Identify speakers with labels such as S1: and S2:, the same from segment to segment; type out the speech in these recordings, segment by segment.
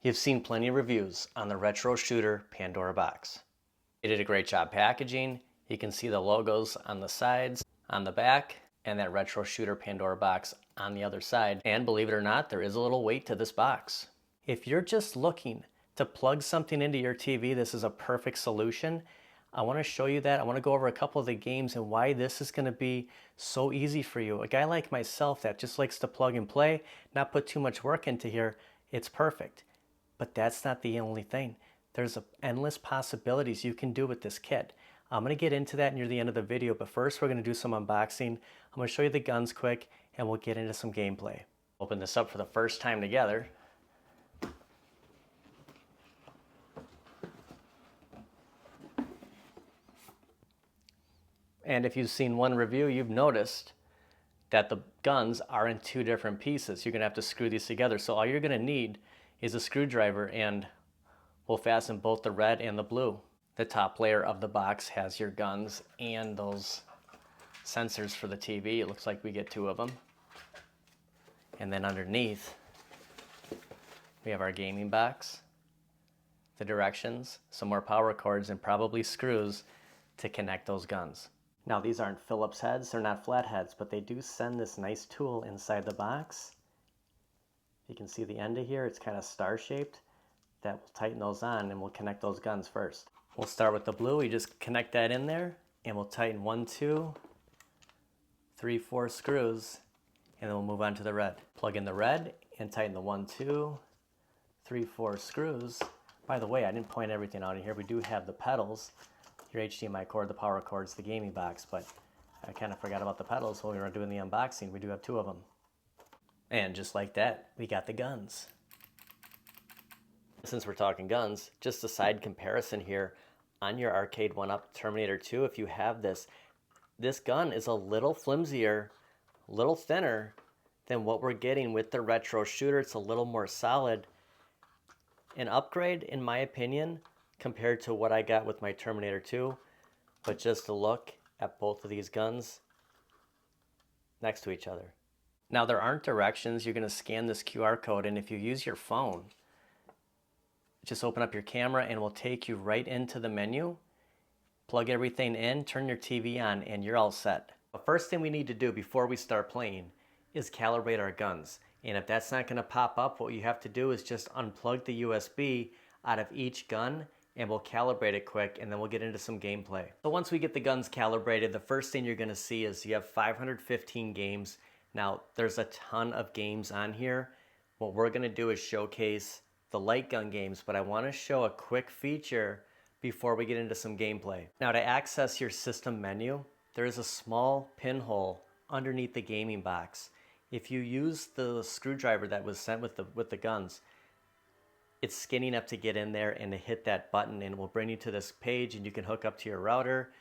S1: You've seen plenty of reviews on the retro shooter Pandora box. They did a great job packaging. You can see the logos on the sides, on the back, and that retro shooter Pandora box on the other side. And believe it or not, there is a little weight to this box. If you're just looking to plug something into your TV, this is a perfect solution. I want to show you that. I want to go over a couple of the games and why this is going to be so easy for you. A guy like myself that just likes to plug and play, not put too much work into here, it's perfect. But that's not the only thing. There's endless possibilities you can do with this kit. I'm going to get into that near the end of the video, but first we're going to do some unboxing. I'm going to show you the guns quick and we'll get into some gameplay. Open this up for the first time together. And if you've seen one review, you've noticed that the guns are in two different pieces. You're going to have to screw these together. So all you're going to need is a screwdriver, and we'll fasten both the red and the blue. The top layer of the box has your guns and those sensors for the TV. It looks like we get two of them. And then underneath, we have our gaming box, the directions, some more power cords, and probably screws to connect those guns. Now these aren't Phillips heads, they're not flat heads, but they do send this nice tool inside the box. You can see the end of here, it's kind of star-shaped. That will tighten those on and we'll connect those guns first. We'll start with the blue, we just connect that in there and we'll tighten 1, 2, 3, 4 screws, and then we'll move on to the red. Plug in the red and tighten the 1, 2, 3, 4 screws. By the way, I didn't point everything out in here. We do have the pedals, your HDMI cord, the power cords, the gaming box, but I kind of forgot about the pedals when we were doing the unboxing. We do have two of them. And just like that, we got the guns. Since we're talking guns, just a side comparison here. On your Arcade 1-Up Terminator 2, if you have this, this gun is a little flimsier, a little thinner than what we're getting with the retro shooter. It's a little more solid. An upgrade, in my opinion, compared to what I got with my Terminator 2. But just to look at both of these guns next to each other. Now there aren't directions. You're going to scan this QR code, and if you use your phone, just open up your camera and it will take you right into the menu. Plug everything in, turn your TV on, and you're all set. The first thing we need to do before we start playing is calibrate our guns. And if that's not going to pop up, what you have to do is just unplug the USB out of each gun and we'll calibrate it quick, and then we'll get into some gameplay. So once we get the guns calibrated, the first thing you're going to see is you have 515 games. Now there's a ton of games on here. What we're going to do is showcase the light gun games, but I want to show a quick feature before we get into some gameplay. Now to access your system menu, there is a small pinhole underneath the gaming box. If you use the screwdriver that was sent with the guns, it's skinning up to get in there and to hit that button, and it will bring you to this page and you can hook up to your router.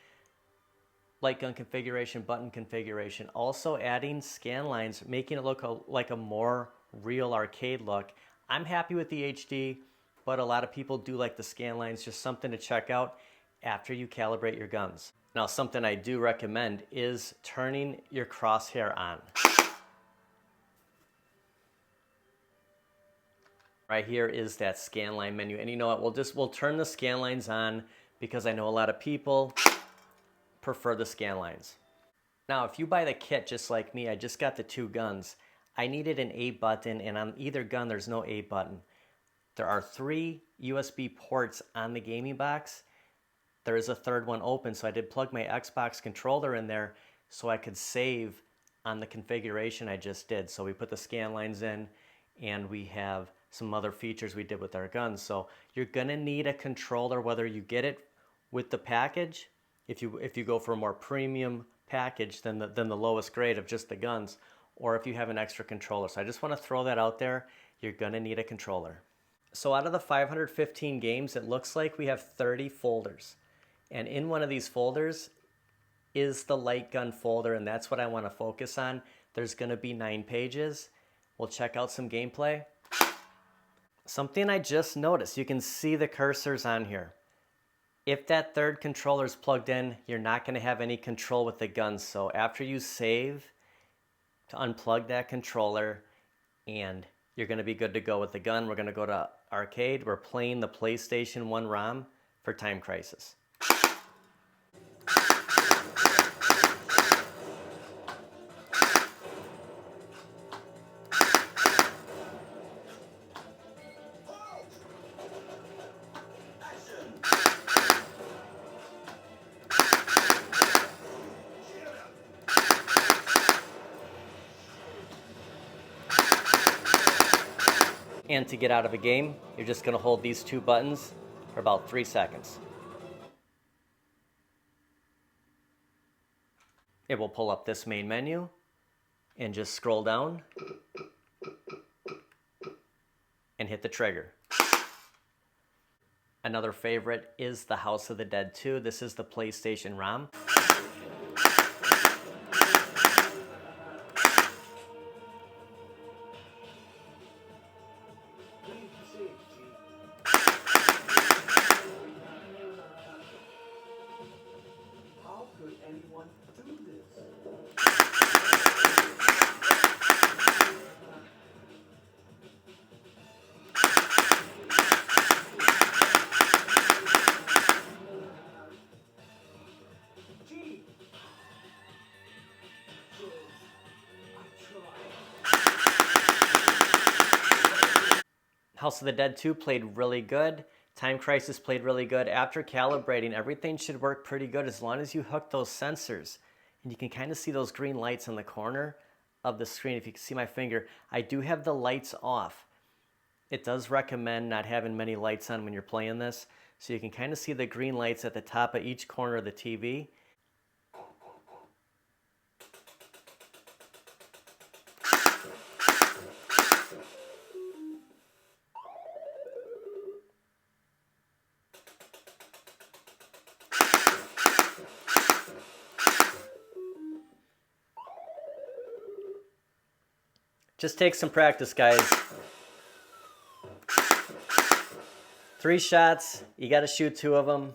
S1: Light gun configuration, button configuration. Also adding scan lines, making it look like a more real arcade look. I'm happy with the HD, but a lot of people do like the scan lines. Just something to check out after you calibrate your guns. Now something I do recommend is turning your crosshair on. Right here is that scan line menu, and you know what, we'll turn the scan lines on because I know a lot of people prefer the scan lines. Now if you buy the kit just like me, I just got the two guns. I needed an A button, and on either gun there's no A button. There are 3 USB ports on the gaming box. There is a third one open, so I did plug my Xbox controller in there so I could save on the configuration I just did. So we put the scan lines in, and we have some other features we did with our guns. So you're gonna need a controller, whether you get it with the package, if you go for a more premium package than the lowest grade of just the guns, or if you have an extra controller. So I just want to throw that out there. You're gonna need a controller. So out of the 515 games, it looks like we have 30 folders. And in one of these folders is the light gun folder, and that's what I want to focus on. There's gonna be 9 pages. We'll check out some gameplay. Something I just noticed, you can see the cursors on here. If that third controller is plugged in, you're not going to have any control with the guns. So after you save, to unplug that controller, and you're going to be good to go with the gun. We're going to go to arcade, we're playing the PlayStation 1 ROM for Time Crisis. And to get out of a game, you're just going to hold these two buttons for about 3 seconds. It will pull up this main menu and just scroll down and hit the trigger. Another favorite is the House of the Dead 2. This is the PlayStation ROM.
S2: How could anyone do this? Gee.
S1: House of the Dead 2 played really good. Time Crisis played really good. After calibrating, everything should work pretty good as long as you hook those sensors. And you can kind of see those green lights in the corner of the screen. If you can see my finger, I do have the lights off. It does recommend not having many lights on when you're playing this. So you can kind of see the green lights at the top of each corner of the TV. Just take some practice, guys. 3 shots, you got to shoot 2 of them.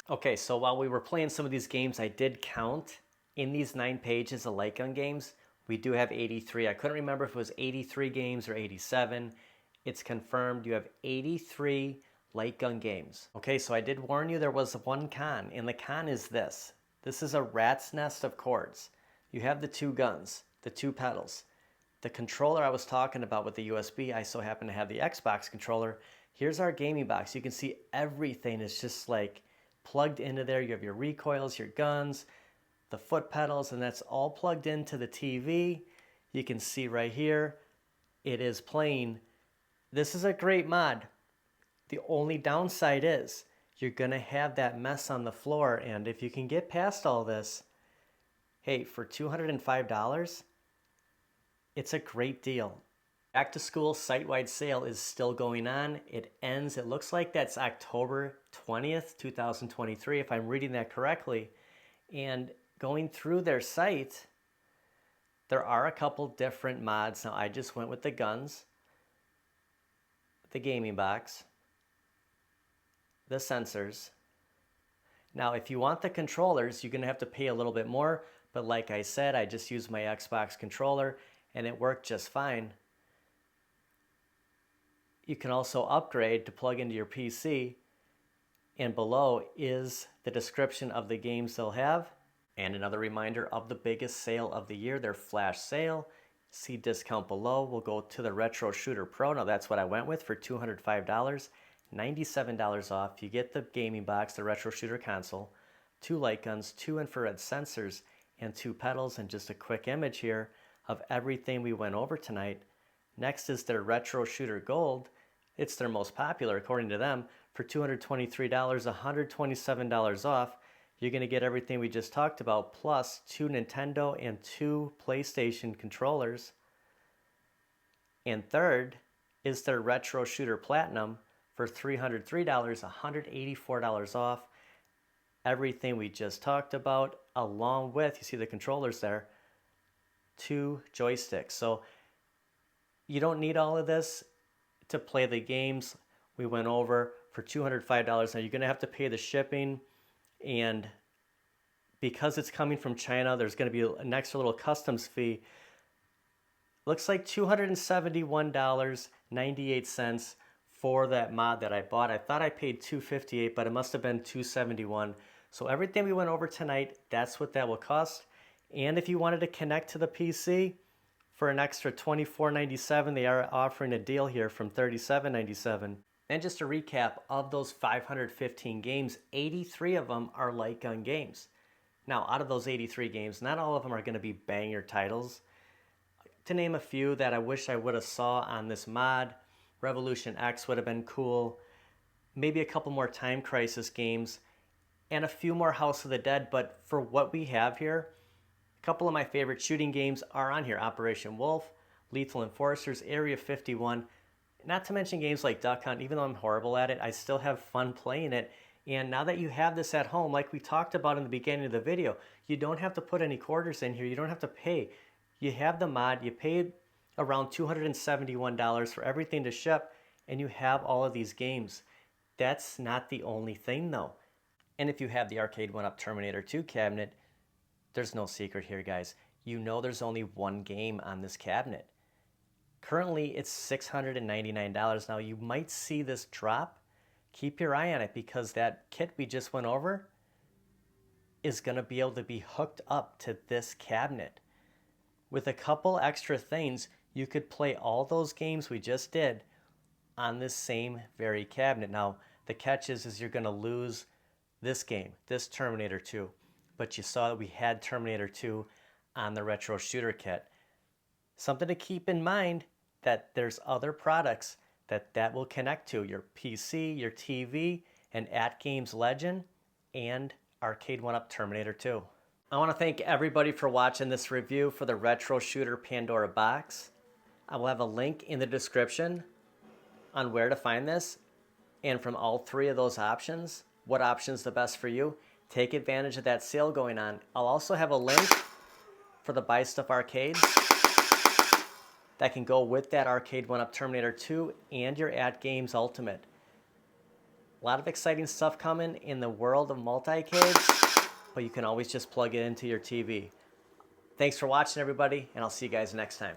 S1: Okay, so while we were playing some of these games, I did count in these 9 pages of light gun games. We do have 83. I couldn't remember if it was 83 games or 87. It's confirmed you have 83 light gun games. Okay, so I did warn you there was one con, and the con is this. This is a rat's nest of cords. You have the 2 guns, the 2 pedals. The controller I was talking about with the USB, I so happen to have the Xbox controller. Here's our gaming box. You can see everything is just like plugged into there. You have your recoils, your guns, the foot pedals, and that's all plugged into the TV. You can see right here, it is playing. This is a great mod. The only downside is you're gonna have that mess on the floor, and if you can get past all this, hey, for $205, it's a great deal. Back to school site-wide sale is still going on. It ends, it looks like that's October 20th, 2023, if I'm reading that correctly. And going through their site, there are a couple different mods. Now, I just went with the guns, the gaming box, the sensors. Now, if you want the controllers, you're gonna have to pay a little bit more, but like I said, I just used my Xbox controller and it worked just fine. You can also upgrade to plug into your PC, and below is the description of the games they'll have. And another reminder of the biggest sale of the year, their flash sale. See discount below. We'll go to the Retro Shooter Pro. Now that's what I went with for $205, $97 off. You get the gaming box, the Retro Shooter console, 2 light guns, 2 infrared sensors, and 2 pedals, and just a quick image here of everything we went over tonight. Next is their Retro Shooter Gold. It's their most popular, according to them, for $223, $127 off. You're going to get everything we just talked about, plus 2 Nintendo and 2 PlayStation controllers. And third is their Retro Shooter Platinum for $303, $184 off. Everything we just talked about, along with, you see the controllers there, 2 joysticks. So you don't need all of this to play the games we went over for $205. Now you're going to have to pay the shipping, and because it's coming from China, there's going to be an extra little customs fee. Looks like $271.98 for that mod that I bought. I thought I paid $258, but it must have been $271. So everything we went over tonight, that's what that will cost. And if you wanted to connect to the PC, for an extra $24.97, they are offering a deal here from $37.97. And just a recap of those 515 games, 83 of them are light gun games. Now, out of those 83 games, not all of them are going to be banger titles. To name a few that I wish I would have saw on this mod, Revolution X would have been cool. Maybe a couple more Time Crisis games, and a few more House of the Dead. But for what we have here, a couple of my favorite shooting games are on here. Operation Wolf, Lethal Enforcers, Area 51. Not to mention games like Duck Hunt. Even though I'm horrible at it, I still have fun playing it. And now that you have this at home, like we talked about in the beginning of the video, you don't have to put any quarters in here. You don't have to pay. You have the mod. You paid around $271 for everything to ship, and you have all of these games. That's not the only thing, though. And if you have the Arcade 1-Up Terminator 2 cabinet, there's no secret here, guys. You know there's only one game on this cabinet. Currently, it's $699. Now, you might see this drop. Keep your eye on it, because that kit we just went over is going to be able to be hooked up to this cabinet. With a couple extra things, you could play all those games we just did on this same very cabinet. Now, the catch is you're going to lose this game, this Terminator 2. But you saw that we had Terminator 2 on the Retro Shooter kit. Something to keep in mind, that there's other products that will connect to your PC, your TV, and At Games Legend, and Arcade 1-Up Terminator 2. I want to thank everybody for watching this review for the Retro Shooter Pandora box. I will have a link in the description on where to find this, and from all 3 of those options, what option is the best for you. Take advantage of that sale going on. I'll also have a link for the Buy Stuff Arcades that can go with that Arcade 1-Up Terminator 2 and your At Games Ultimate. A lot of exciting stuff coming in the world of multi-kids, but you can always just plug it into your TV. Thanks for watching, everybody, and I'll see you guys next time.